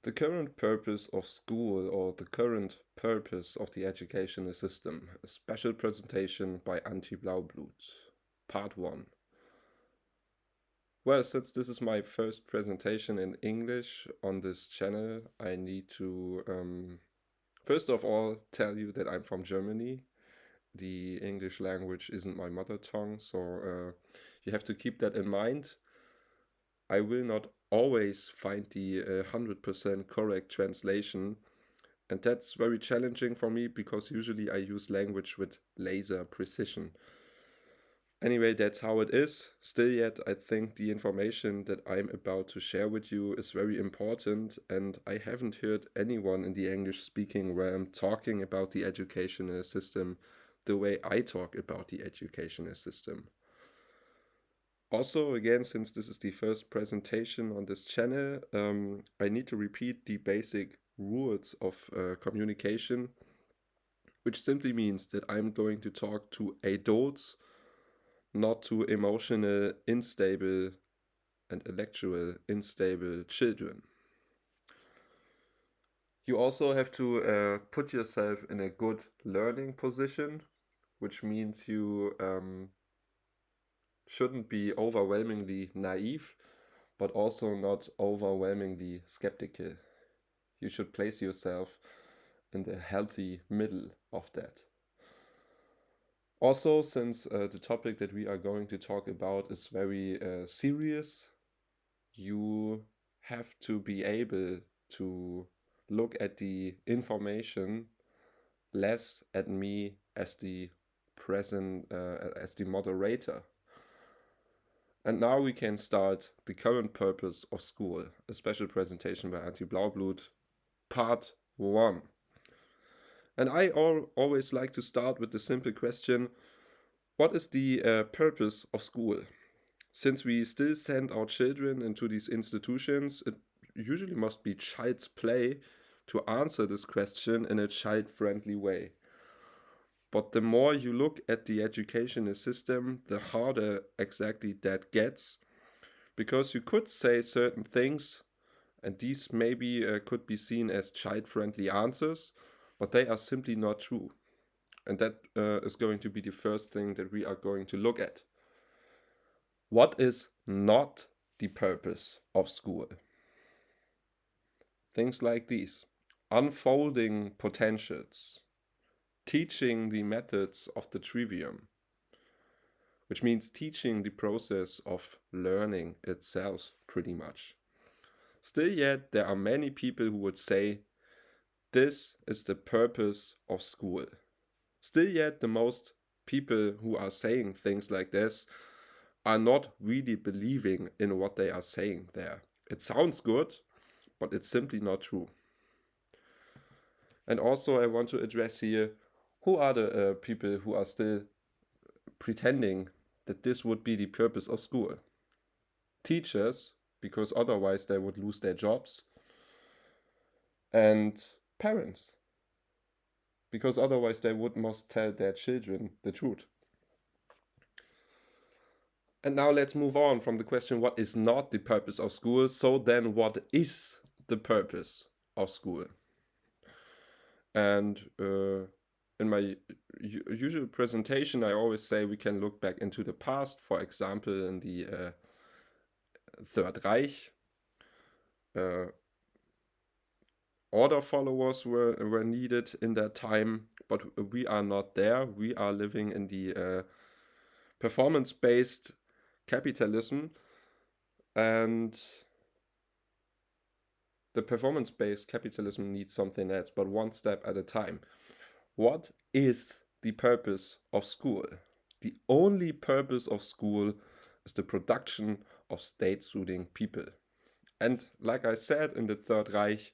The current purpose of school or the current purpose of the educational system, a special presentation by AntiBlauBlut, part 1. Well, since this is my first presentation in English on this channel, I need to first of all tell you that I'm from Germany. The English language isn't my mother tongue, so you have to keep that in mind. I will not always find the 100% correct translation, and that's very challenging for me because usually I use language with laser precision. Anyway, that's how it is. Still yet, I think the information that I'm about to share with you is very important, and I haven't heard anyone in the English speaking realm talking about the educational system the way I talk about the educational system. Also, again, since this is the first presentation on this channel, I need to repeat the basic rules of communication, which simply means that I'm going to talk to adults, not to emotional, unstable, and intellectual, unstable children. You also have to put yourself in a good learning position, which means you shouldn't be overwhelmingly naive, but also not overwhelmingly skeptical. You should place yourself in the healthy middle of that. Also, since the topic that we are going to talk about is very serious, you have to be able to look at the information less at me as the as the moderator. And now we can start the current purpose of school, a special presentation by AntiBlauBlut, part 1. And I always like to start with the simple question, what is the purpose of school? Since we still send our children into these institutions, it usually must be child's play to answer this question in a child-friendly way. But the more you look at the educational system, the harder exactly that gets, because you could say certain things, and these maybe could be seen as child-friendly answers, but they are simply not true. And that is going to be the first thing that we are going to look at. What is not the purpose of school? Things like these: unfolding potentials, teaching the methods of the trivium, which means teaching the process of learning itself, pretty much. Still yet, there are many people who would say, this is the purpose of school. Still yet, the most people who are saying things like this are not really believing in what they are saying there. It sounds good, but it's simply not true. And also, I want to address here, who are the people who are still pretending that this would be the purpose of school? Teachers, because otherwise they would lose their jobs, and parents, because otherwise they would must tell their children the truth. And now let's move on from the question, what is not the purpose of school? So then, what is the purpose of school? And in my usual presentation, I always say we can look back into the past. For example, in the Third Reich, order followers were needed in that time, but we are not there. We are living in the performance-based capitalism, and the performance-based capitalism needs something else, but one step at a time. What is the purpose of school? The only purpose of school is the production of state-soothing people. And like I said, in the Third Reich,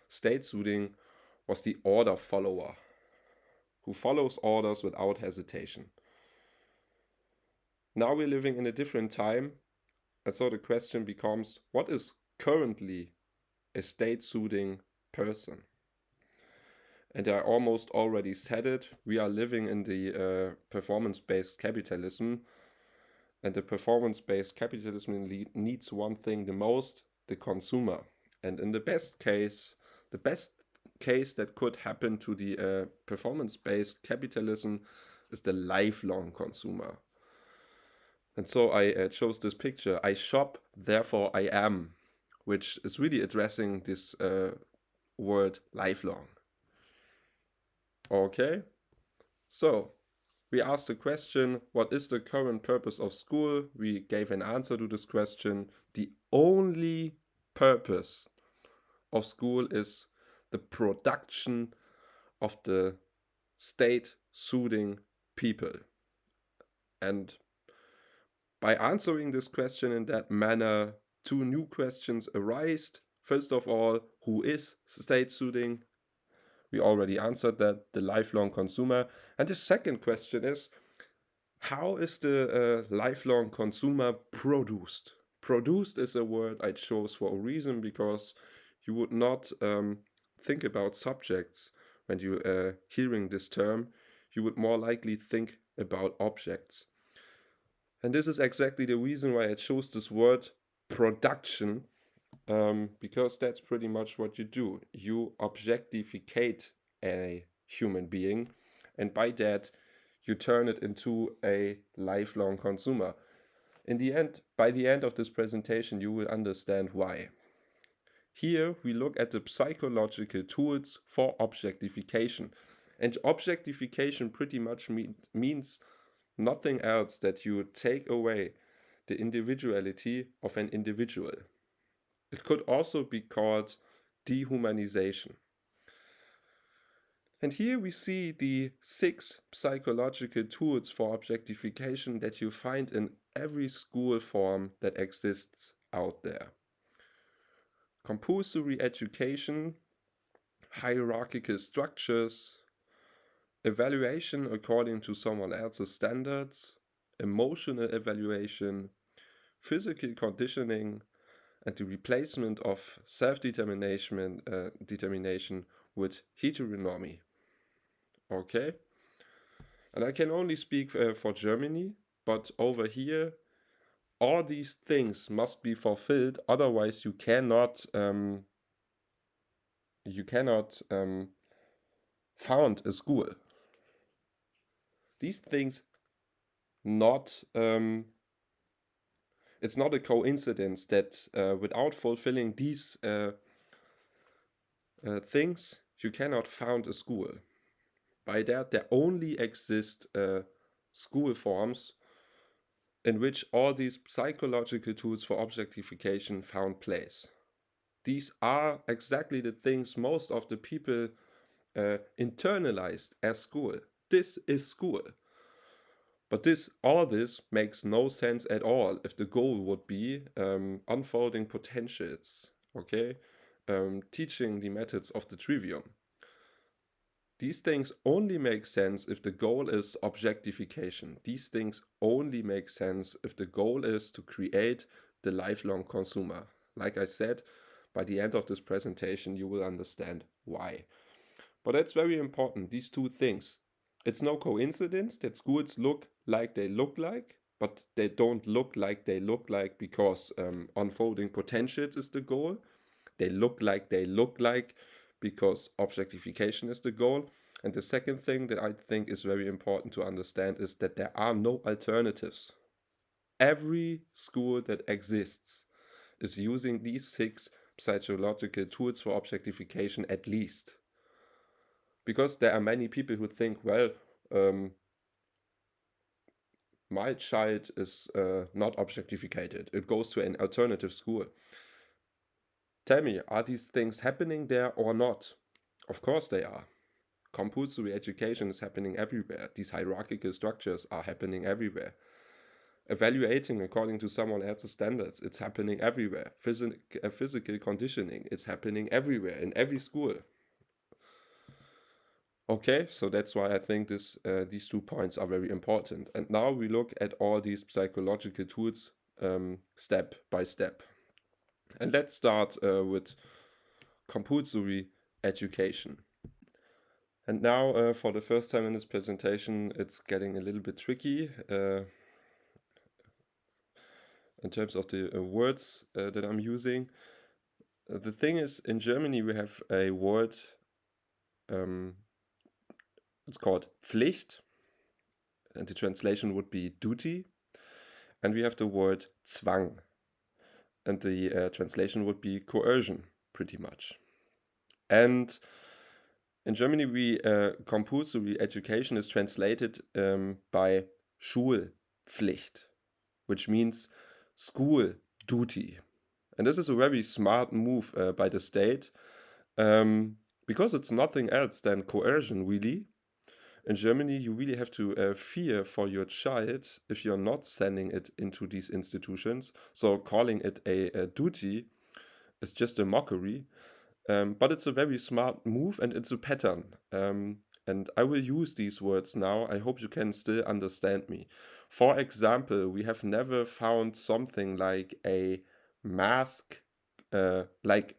state-soothing was the order follower who follows orders without hesitation. Now we're living in a different time, and so the question becomes, what is currently a state-soothing person? And I almost already said it, we are living in the performance-based capitalism, and the performance-based capitalism needs one thing the most, the consumer. And in the best case that could happen to the performance-based capitalism is the lifelong consumer. And so I chose this picture. I shop, therefore I am, which is really addressing this word lifelong. Okay, so we asked the question, what is the current purpose of school? We gave an answer to this question. The only purpose of school is the production of the state-soothing people. And by answering this question in that manner, two new questions arise. First of all, who is state-soothing? We already answered that, the lifelong consumer. And the second question is, how is the lifelong consumer produced? Produced is a word I chose for a reason, because you would not think about subjects when you hearing this term. You would more likely think about objects. And this is exactly the reason why I chose this word production, because that's pretty much what you do. You objectificate a human being, and by that you turn it into a lifelong consumer. In the end, by the end of this presentation, you will understand why. Here we look at the psychological tools for objectification. And objectification pretty much means nothing else that you take away the individuality of an individual. It could also be called dehumanization. And here we see the 6 psychological tools for objectification that you find in every school form that exists out there. Compulsory education, hierarchical structures, evaluation according to someone else's standards, emotional evaluation, physical conditioning, and the replacement of self-determination determination with heteronomy. Okay? And I can only speak for Germany, but over here, all these things must be fulfilled, otherwise you cannot found a school. These things it's not a coincidence that without fulfilling these things, you cannot found a school. By that, there only exist school forms in which all these psychological tools for objectification found place. These are exactly the things most of the people internalized as school. This is school. But all this makes no sense at all if the goal would be unfolding potentials, okay? Teaching the methods of the trivium. These things only make sense if the goal is objectification. These things only make sense if the goal is to create the lifelong consumer. Like I said, by the end of this presentation, you will understand why. But that's very important, these two things. It's no coincidence that schools look like they look like, but they don't look like they look like because unfolding potentials is the goal. They look like they look like because objectification is the goal. And the second thing that I think is very important to understand is that there are no alternatives. Every school that exists is using these 6 psychological tools for objectification at least. Because there are many people who think, well, my child is not objectificated. It goes to an alternative school. Tell me, are these things happening there or not? Of course they are. Compulsory education is happening everywhere. These hierarchical structures are happening everywhere. Evaluating according to someone else's standards, it's happening everywhere. Physical conditioning, it's happening everywhere, in every school. Okay, so that's why I think these 2 points are very important. And now we look at all these psychological tools step by step. And let's start with compulsory education. And now for the first time in this presentation, it's getting a little bit tricky in terms of the words that I'm using. The thing is, in Germany we have a word, it's called Pflicht, and the translation would be duty, and we have the word Zwang, and the translation would be coercion, pretty much. And in Germany, compulsory education is translated by Schulpflicht, which means school duty. And this is a very smart move by the state, because it's nothing else than coercion, really. In Germany, you really have to fear for your child if you're not sending it into these institutions. So calling it a duty is just a mockery. But it's a very smart move and it's a pattern. And I will use these words now. I hope you can still understand me. For example, we have never found something like a mask, like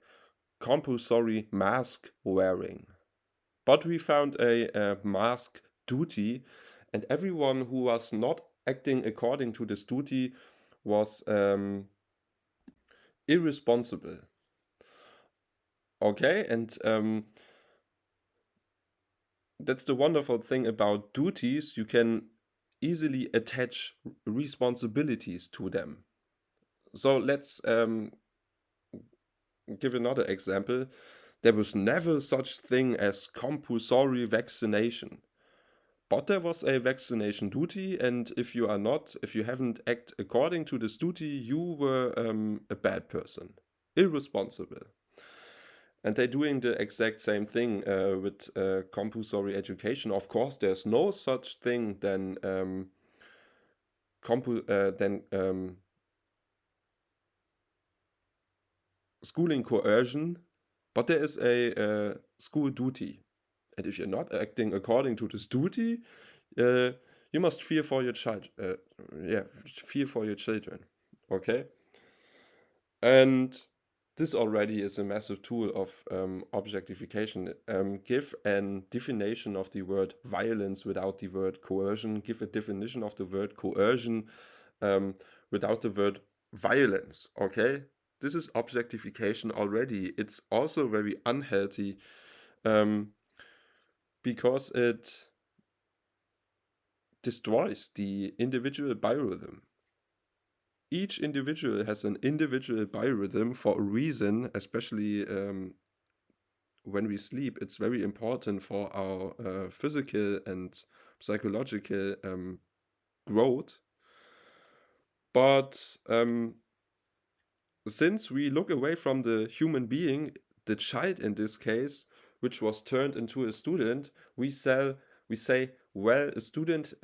compulsory mask wearing. But we found a mask duty, and everyone who was not acting according to this duty was irresponsible. Okay, and that's the wonderful thing about duties. You can easily attach responsibilities to them. So let's give another example. There was never such thing as compulsory vaccination. But there was a vaccination duty, and if you haven't acted according to this duty, you were a bad person, irresponsible. And they're doing the exact same thing with compulsory education. Of course, there's no such thing than schooling coercion, but there is a school duty. And if you're not acting according to this duty, you must fear for your child. Fear for your children. Okay? And this already is a massive tool of objectification. Give a definition of the word violence without the word coercion. Give a definition of the word coercion without the word violence. Okay? This is objectification already. It's also very unhealthy because it destroys the individual biorhythm. Each individual has an individual biorhythm for a reason, especially when we sleep. It's very important for our physical and psychological growth. But since we look away from the human being, the child in this case, which was turned into a student, we say, well, a student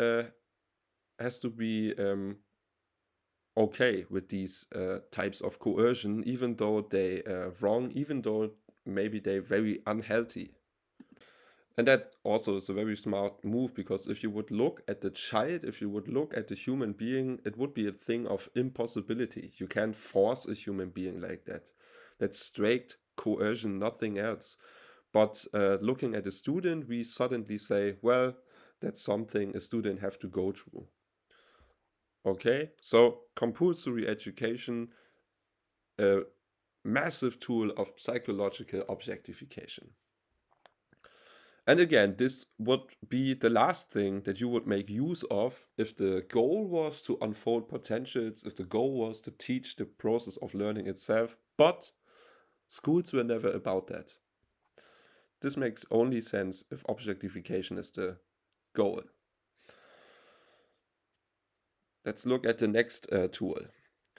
has to be okay with these types of coercion, even though they wrong, even though maybe they're very unhealthy. And that also is a very smart move, because if you would look at the child, if you would look at the human being, it would be a thing of impossibility. You can't force a human being like that. That's straight coercion, nothing else. But looking at a student, we suddenly say, well, that's something a student have to go through. Okay, so compulsory education, a massive tool of psychological objectification. And again, this would be the last thing that you would make use of if the goal was to unfold potentials, if the goal was to teach the process of learning itself. But schools were never about that. This makes only sense if objectification is the goal. Let's look at the next tool,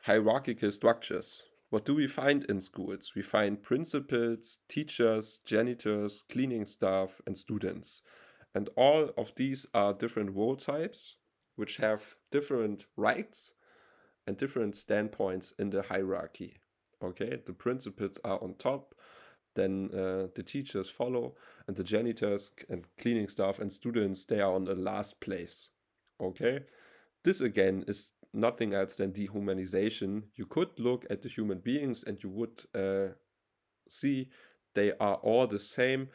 hierarchical structures. What do we find in schools? We find principals, teachers, janitors, cleaning staff, and students. And all of these are different role types, which have different rights and different standpoints in the hierarchy. Okay, the principals are on top, then the teachers follow, and the janitors and cleaning staff and students, they are on the last place. Okay, this again is nothing else than dehumanization. You could look at the human beings and you would see they are all the same,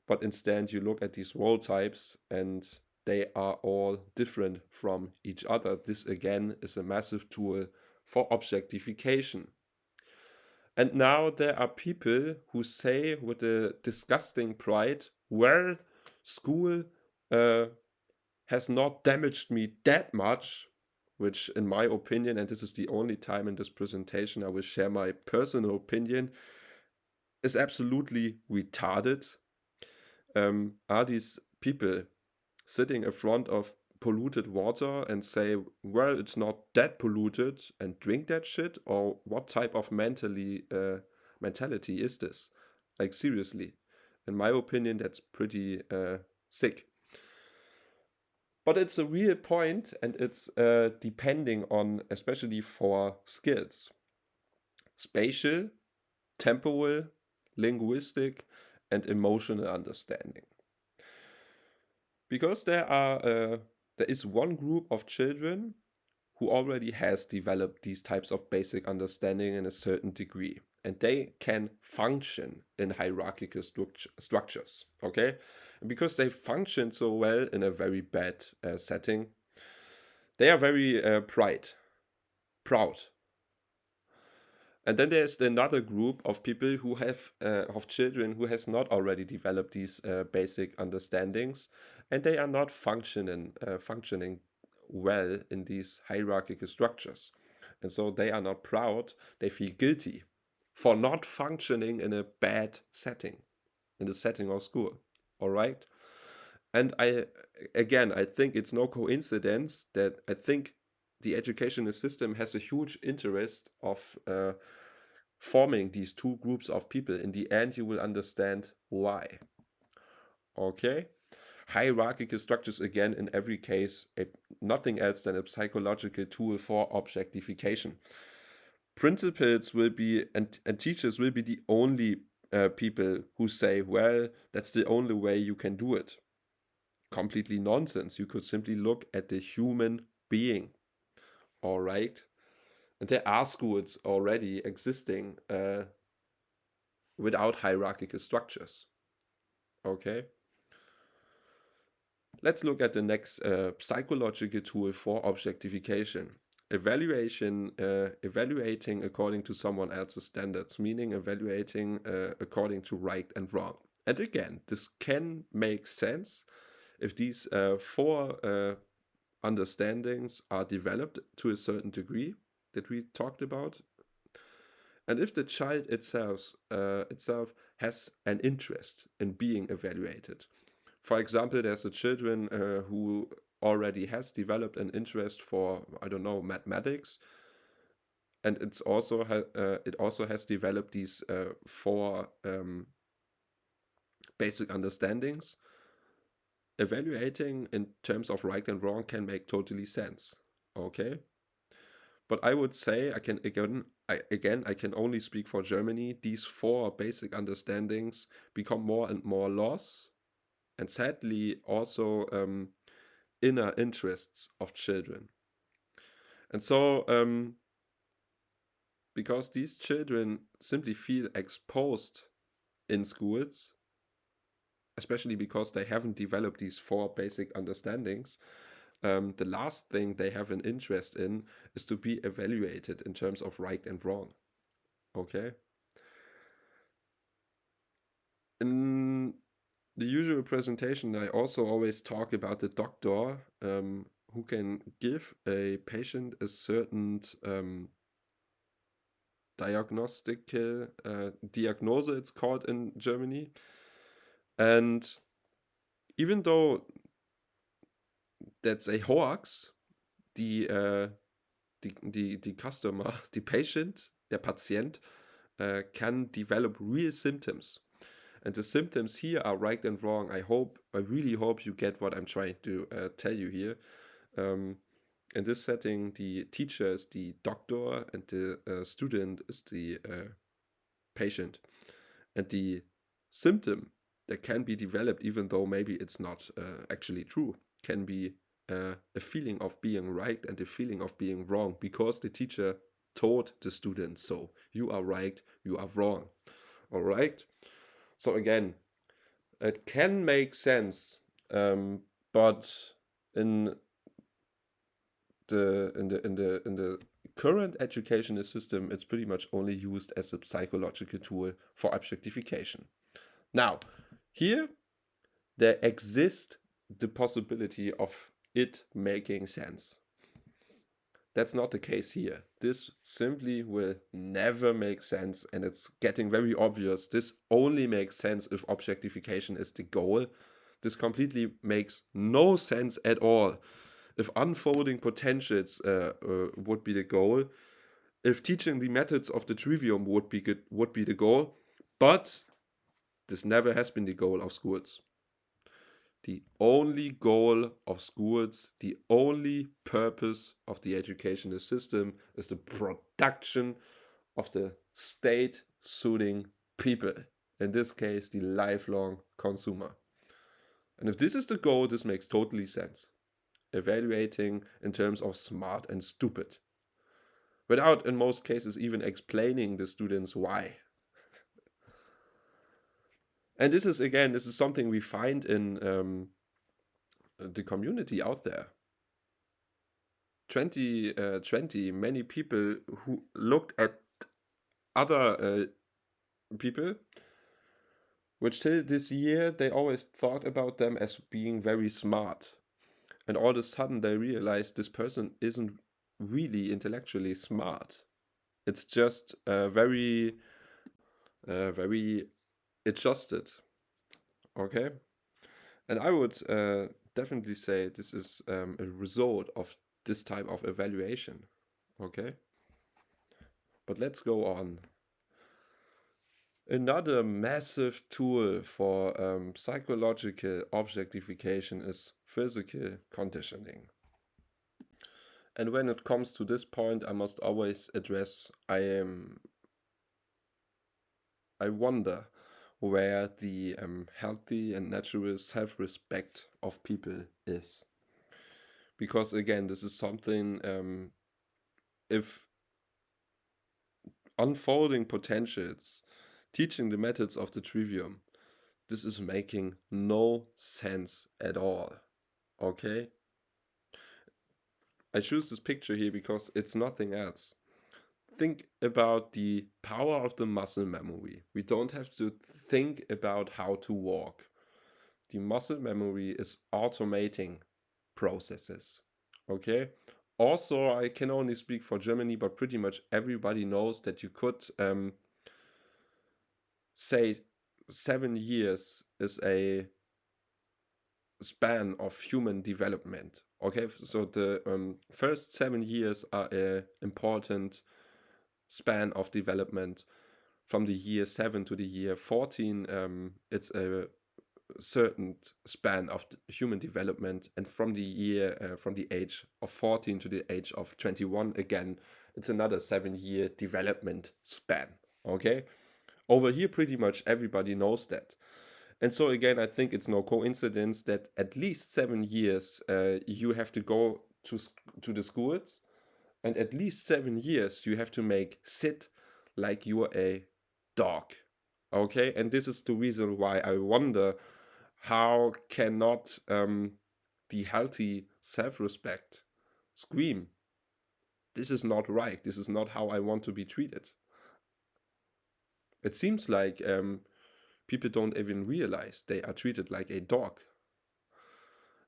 but instead you look at these role types and they are all different from each other. This again is a massive tool for objectification. And now there are people who say with a disgusting pride, well, school uh, has not damaged me that much, which, in my opinion, and this is the only time in this presentation I will share my personal opinion, is absolutely retarded. Are these people sitting in front of polluted water and say, well, it's not that polluted and drink that shit? Or what type of mentality is this? Like, seriously. In my opinion, that's pretty sick. But it's a real point, and it's depending on, especially for skills, spatial, temporal, linguistic, and emotional understanding. Because there is one group of children who already has developed these types of basic understanding in a certain degree, and they can function in hierarchical structures. Okay, and because they function so well in a very bad setting, they are very proud. And then there's another group of people who have of children who has not already developed these basic understandings, and they are not functioning well in these hierarchical structures, and so they are not proud. They feel guilty for not functioning in a bad setting, in the setting of school. All right, and I think it's no coincidence that I think the educational system has a huge interest of forming these two groups of people. In the end, you will understand why. Okay? Hierarchical structures, again, in every case, nothing else than a psychological tool for objectification. Principals will be, and teachers will be the only people who say, well, that's the only way you can do it. Completely nonsense. You could simply look at the human being. All right? And there are schools already existing without hierarchical structures. Okay? Let's look at the next psychological tool for objectification. Evaluating according to someone else's standards, meaning evaluating according to right and wrong. And again, this can make sense if these four understandings are developed to a certain degree that we talked about, and if the child itself has an interest in being evaluated. For example, there's a children who already has developed an interest for, I don't know, mathematics, and it also has developed these four basic understandings. Evaluating in terms of right and wrong can make totally sense. Okay, but I would say I can only speak for Germany. These four basic understandings become more and more laws, and sadly also inner interests of children. And so because these children simply feel exposed in schools, especially because they haven't developed these four basic understandings, the last thing they have an interest in is to be evaluated in terms of right and wrong. Okay? In the usual presentation, I also always talk about the doctor who can give a patient a certain diagnostical diagnose, it's called in Germany. And even though that's a hoax, the customer, the patient, der Patient, can develop real symptoms. And the symptoms here are right and wrong. I really hope you get what I'm trying to tell you here. In this setting, the teacher is the doctor and the student is the patient. And the symptom that can be developed, even though maybe it's not actually true, can be a feeling of being right and a feeling of being wrong, because the teacher told the student so. You are right, you are wrong. All right? So again, it can make sense, but in the current educational system, it's pretty much only used as a psychological tool for objectification. Now, here there exists the possibility of it making sense. That's not the case here. This simply will never make sense, and it's getting very obvious. This only makes sense if objectification is the goal. This completely makes no sense at all if unfolding potentials would be the goal, if teaching the methods of the trivium would be the goal, but this never has been the goal of schools. The only goal of schools, the only purpose of the educational system is the production of the state-suiting people, in this case, the lifelong consumer. And if this is the goal, this makes totally sense. Evaluating in terms of smart and stupid, without in most cases even explaining the students why. And this is something we find in the community out there. 2020, many people who looked at other people, which till this year they always thought about them as being very smart. And all of a sudden they realize this person isn't really intellectually smart. It's just very adjusted. Okay? And I would definitely say this is a result of this type of evaluation. Okay? But let's go on. Another massive tool for psychological objectification is physical conditioning. And when it comes to this point, I must always address I wonder where the healthy and natural self-respect of people is. Because again, this is something, if unfolding potentials, teaching the methods of the trivium, this is making no sense at all. Okay? I choose this picture here because it's nothing else. Think about the power of the muscle memory. We don't have to think about how to walk. The muscle memory is automating processes. Okay? Also, I can only speak for Germany, but pretty much everybody knows that you could say 7 years is a span of human development. Okay, so the first 7 years are an important span of development. From the year 7 to the year 14, it's a certain span of human development, and from the age of 14 to the age of 21, again, it's another 7-year development span. Okay, over here, pretty much everybody knows that. And so again, I think it's no coincidence that at least 7 years you have to go to the schools, and at least 7 years you have to make sit like you're a dog. Okay, and this is the reason why I wonder how cannot the healthy self-respect scream, this is not right, this is not how I want to be treated. It seems like people don't even realize they are treated like a dog.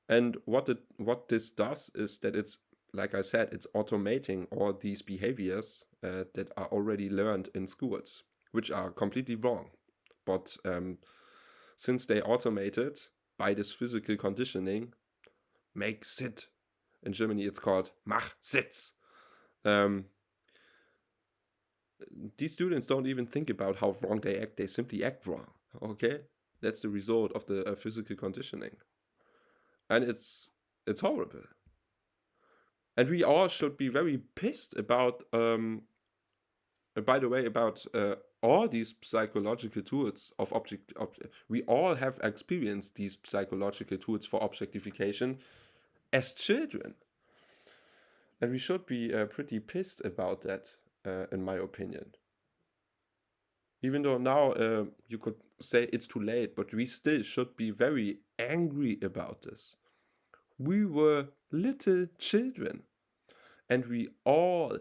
And what this does is that it's, like I said, it's automating all these behaviors that are already learned in schools, which are completely wrong. But since they automated by this physical conditioning, make sit. In Germany, it's called mach Sitz. These students don't even think about how wrong they act. They simply act wrong. Okay, that's the result of the physical conditioning, and it's horrible. And we all should be very pissed about. By the way, about all these psychological tools of we all have experienced these psychological tools for objectification as children, and we should be pretty pissed about that, in my opinion. Even though now you could say it's too late, but we still should be very angry about this. We were little children, and we all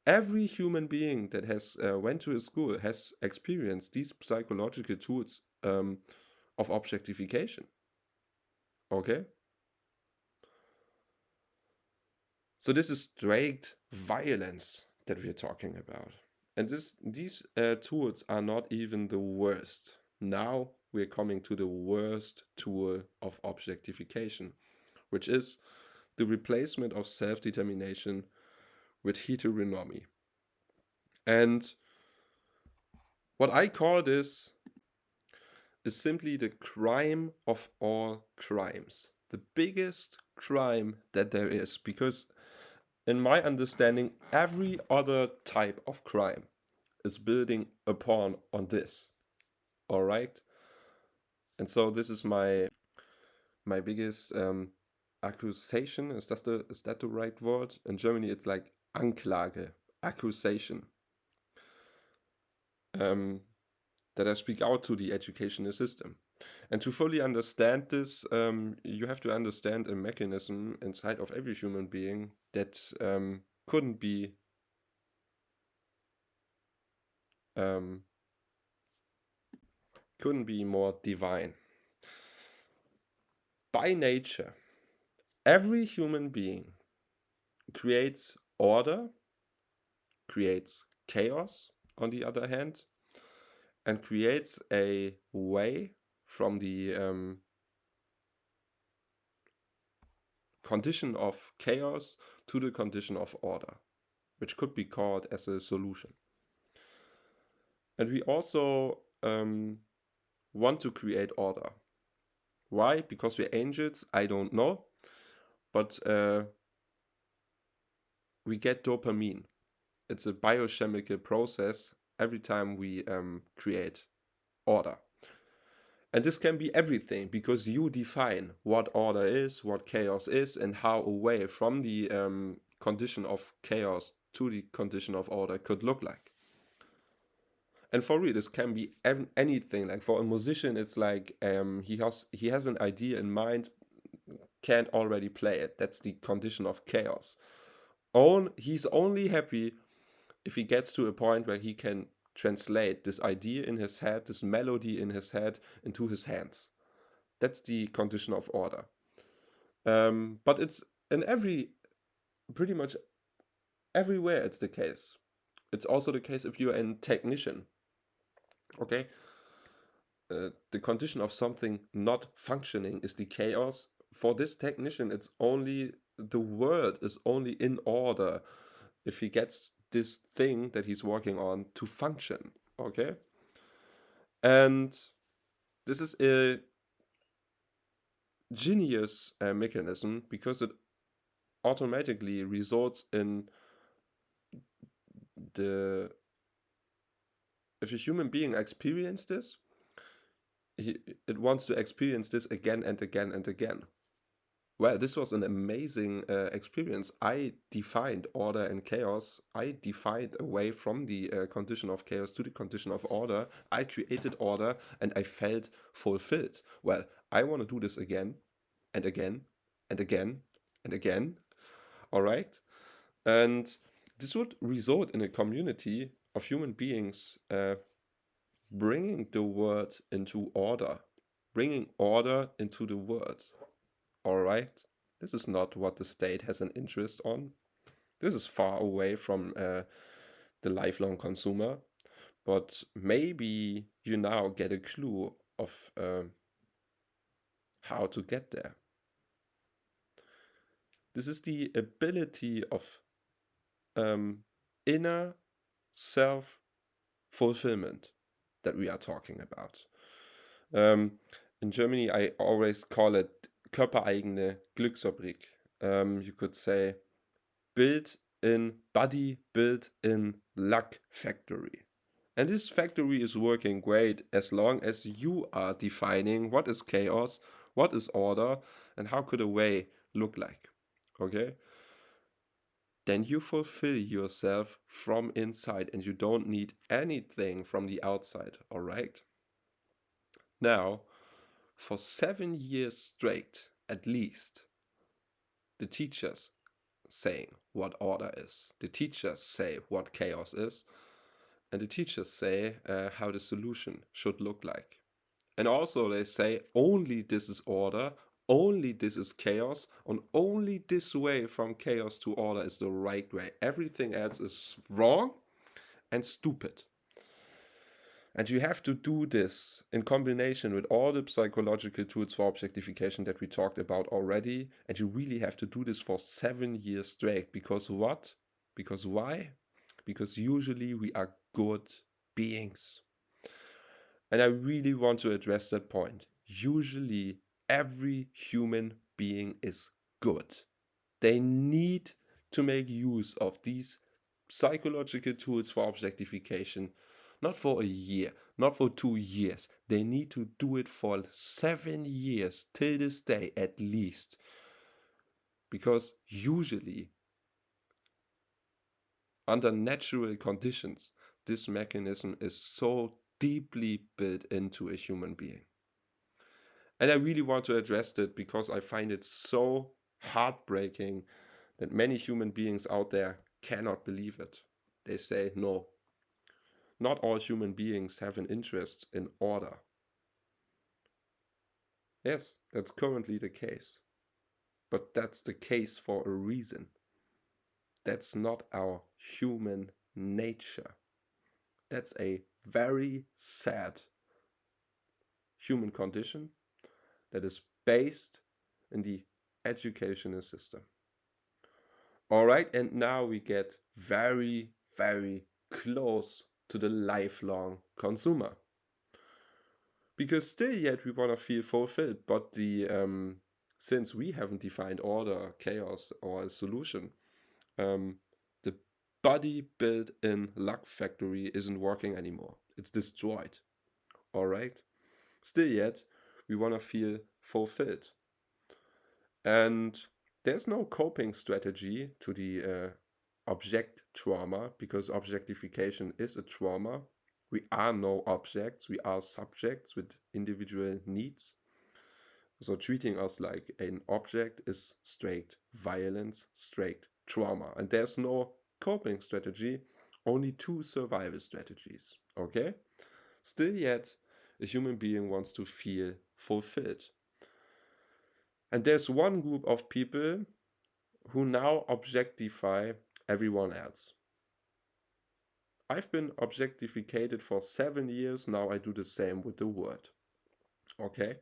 Every human being that has went to a school has experienced these psychological tools of objectification. Okay? So this is straight violence that we're talking about. And these tools are not even the worst. Now we're coming to the worst tool of objectification, which is the replacement of self-determination with heteronomy. And what I call this is simply the crime of all crimes. The biggest crime that there is, because in my understanding, every other type of crime is building upon on this. All right? And so this is my biggest accusation. Is that the right word? In Germany it's like Anklage, accusation. That I speak out to the educational system. And to fully understand this, you have to understand a mechanism inside of every human being that couldn't be more divine. By nature, every human being creates order, creates chaos, on the other hand, and creates a way from the condition of chaos to the condition of order, which could be called as a solution. And we also want to create order. Why? Because we're angels? I don't know. But we get dopamine. It's a biochemical process every time we create order. And this can be everything, because you define what order is, what chaos is, and how a way from the condition of chaos to the condition of order could look like. And for real, this can be anything. Like for a musician, it's like he has an idea in mind, can't already play it. That's the condition of chaos. He's only happy if he gets to a point where he can translate this idea in his head, this melody in his head, into his hands. That's the condition of order. But it's in pretty much everywhere it's the case. It's also the case if you're a technician. Okay? The condition of something not functioning is the chaos. For this technician, it's only the world is only in order if he gets this thing that he's working on to function. Okay? And this is a genius mechanism, because it automatically results in if a human being experiences this, it wants to experience this again and again and again. Well, this was an amazing experience. I defined order and chaos. I defined a way from the condition of chaos to the condition of order. I created order and I felt fulfilled. Well, I want to do this again and again and again and again. All right? And this would result in a community of human beings bringing the world into order, bringing order into the world. All right? This is not what the state has an interest on. This is far away from the lifelong consumer. But maybe you now get a clue of how to get there. This is the ability of inner self-fulfillment that we are talking about. In Germany, I always call it körpereigene Glücksfabrik. You could say built-in body, built-in luck factory. And this factory is working great as long as you are defining what is chaos, what is order, and how could a way look like. Okay? Then you fulfill yourself from inside and you don't need anything from the outside, all right? Now, for 7 years straight, at least, the teachers saying what order is. The teachers say what chaos is. And the teachers say how the solution should look like. And also they say only this is order, only this is chaos, and only this way from chaos to order is the right way. Everything else is wrong and stupid. And you have to do this in combination with all the psychological tools for objectification that we talked about already. And you really have to do this for 7 years straight. Because what? Because why? Because usually we are good beings. And I really want to address that point. Usually every human being is good. They need to make use of these psychological tools for objectification, not for a year, not for 2 years. They need to do it for 7 years, till this day at least. Because usually, under natural conditions, this mechanism is so deeply built into a human being. And I really want to address that because I find it so heartbreaking that many human beings out there cannot believe it. They say, no, not all human beings have an interest in order. Yes, that's currently the case. But that's the case for a reason. That's not our human nature. That's a very sad human condition that is based in the educational system. All right, and now we get very, very close to the lifelong consumer. Because still yet we want to feel fulfilled, but since we haven't defined order, chaos, or a solution, the body built-in luck factory isn't working anymore. It's destroyed. All right? Still yet, we want to feel fulfilled. And there's no coping strategy to the object trauma, because objectification is a trauma. We are no objects, we are subjects with individual needs. So treating us like an object is straight violence, straight trauma. And there's no coping strategy, only 2 survival strategies, okay? Still yet, a human being wants to feel fulfilled. And there's one group of people who now objectify everyone else. I've been objectificated for 7 years, now I do the same with the word. Okay?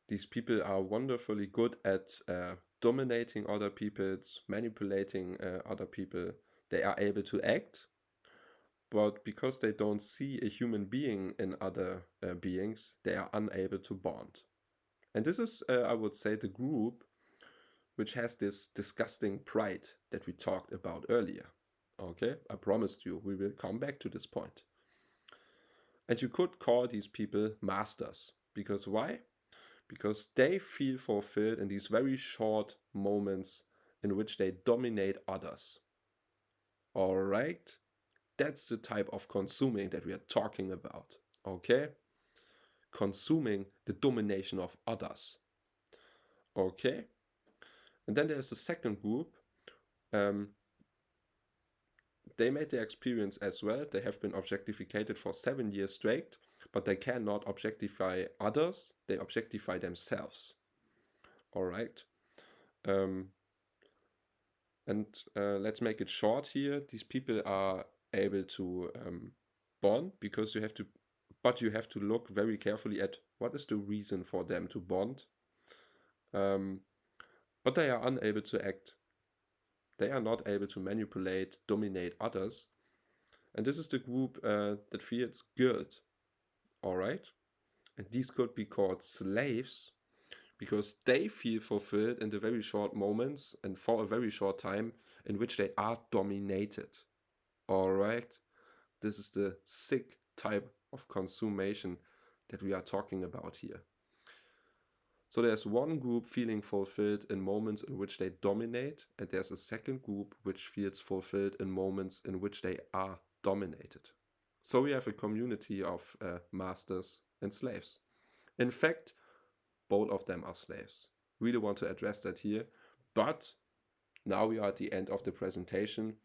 These people are wonderfully good at dominating other people, manipulating other people. They are able to act, but because they don't see a human being in other beings, they are unable to bond. And this is, I would say, the group which has this disgusting pride that we talked about earlier. Okay, I promised you we will come back to this point. And you could call these people masters. Because why? Because they feel fulfilled in these very short moments in which they dominate others. All right? That's the type of consuming that we are talking about. Okay? Consuming the domination of others. Okay? And then there's a second group. They made their experience as well. They have been objectificated for 7 years straight, but they cannot objectify others. They objectify themselves. All right. Let's make it short here. These people are able to bond because you have to look very carefully at what is the reason for them to bond. But they are unable to act. They are not able to manipulate, dominate others. And this is the group that feels guilt. All right? And these could be called slaves because they feel fulfilled in the very short moments and for a very short time in which they are dominated. All right? This is the sick type of consummation that we are talking about here. So there's one group feeling fulfilled in moments in which they dominate, and there's a second group which feels fulfilled in moments in which they are dominated. So we have a community of masters and slaves. In fact, both of them are slaves. Really want to address that here, but Now we are at the end of the presentation.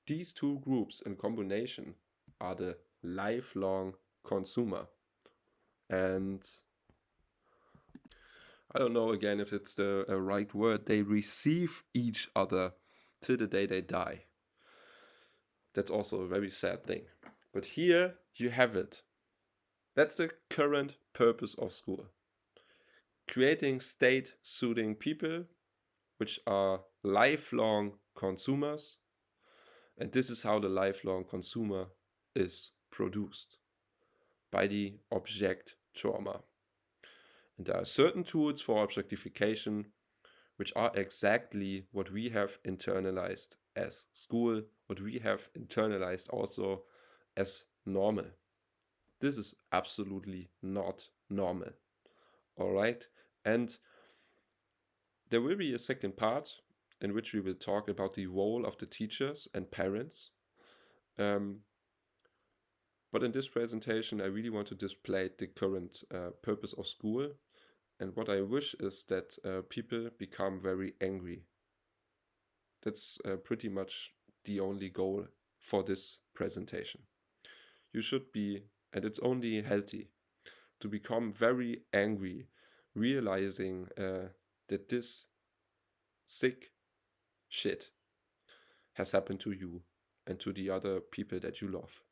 These two groups in combination are the lifelong consumer. And I don't know again if it's the right word. They receive each other till the day they die. That's also a very sad thing. But here you have it. That's the current purpose of school. Creating state-suiting people, which are lifelong consumers. And this is how the lifelong consumer is produced, by the object trauma. And there are certain tools for objectification which are exactly what we have internalized as school, what we have internalized also as normal. This is absolutely not normal. All right. And there will be a second part in which we will talk about the role of the teachers and parents. But in this presentation, I really want to display the current purpose of school. And what I wish is that people become very angry. That's pretty much the only goal for this presentation. You should be, and it's only healthy, to become very angry, realizing that this sick shit has happened to you and to the other people that you love.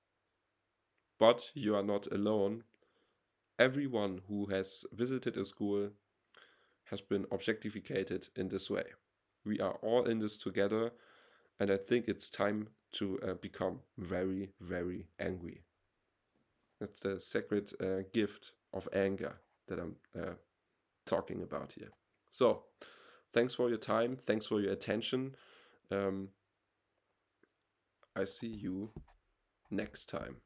But you are not alone. Everyone who has visited a school has been objectified in this way. We are all in this together, and I think it's time to become very, very angry. That's the sacred gift of anger that I'm talking about here. So, thanks for your time. Thanks for your attention. I see you next time.